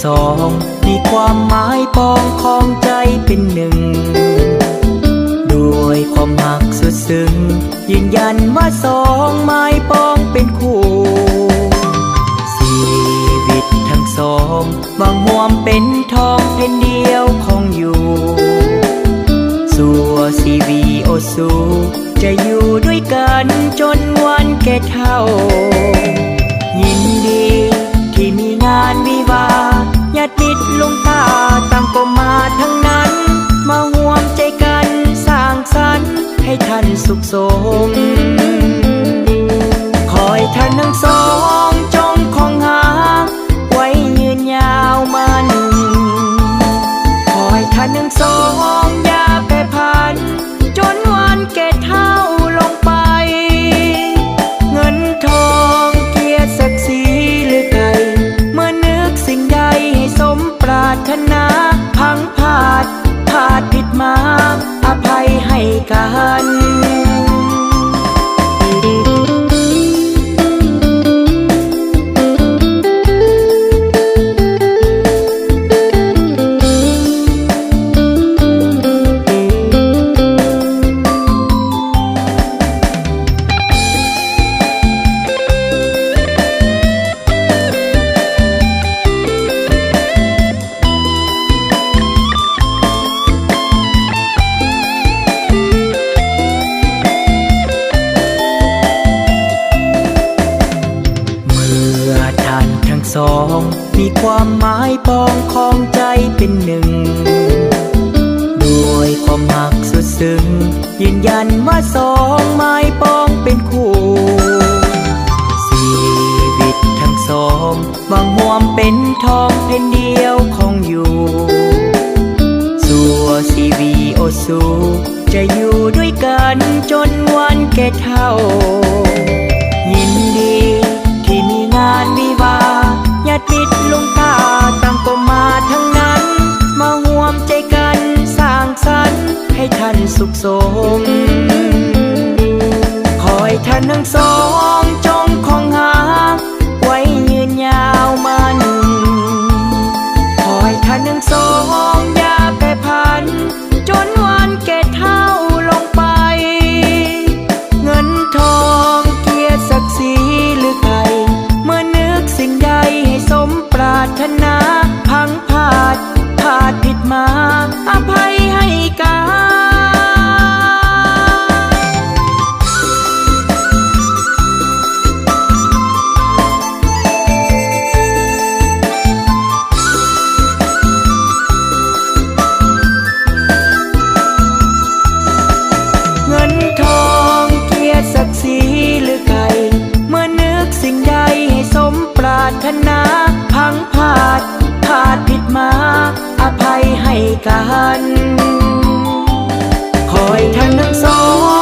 สองมีความหมายปองของใจเป็นหนึ่งด้วยความหักสุดซึ้งยืนยันว่าสองไม้ปองเป็นคู่ชีวิตทั้งสองบางห่วมเป็นทองแผ่นเดียวของอยู่สัวชีวีโอสูจะอยู่ด้วยกันจนวันแก่เฒ่ายินดีที่มีงานวิวาญาติมิตรลุงตาต่างก็มาทั้งนั้นมาห่วมใจกันสร้างสรรค์ให้ท่านสุขสมคอยท่านทั้งสองจงคงหาไว้ยืนยาวมันคอยท่านทั้งสองอย่าแปรผันจนวันแก่เฒ่าลงไปเงินทองเกียรติศักดิ์ศรีหรือไกลเมื่อนึกสิ่งใดให้สมปรารถนาพังพลาดผิดมาอภัยให้กันสองมีความหมายปองของใจเป็นหนึ่งด้วยความหักสุดซึ้งยืนยันว่าสองไม้ปองเป็นคู่ชีวิตทั้งสองบางห่วมเป็นทองแผ่นเดียวของอยู่สัวชีวีโอสูจะอยู่ด้วยกันจนวันแก่เฒ่ายินดีที่มีงานวิวาญาติมิตรลุงตาต่างก็มาทั้งนั้นมาห่วมใจกันสร้างสรรค์ให้ท่านสุขสมคอยท่านทั้งสองจงคงหาไว้ยืนยาวมันคอยท่านทั้งสองอย่าแปรผันจนวันแก่เฒ่าลงไปเงินทองเกียรติศักดิ์ศรีหรือไกลเมื่อนึกสิ่งใดให้สมปรารถนาพังพลาดผิดมาอภัยให้กันเงินทองเกียรติศักดิ์ศรีหรือไกลเมื่อนึกสิ่งใดให้สมปรารถนาพังพลาดผิดมาอภัยให้กันคอยท่านทั้งสอง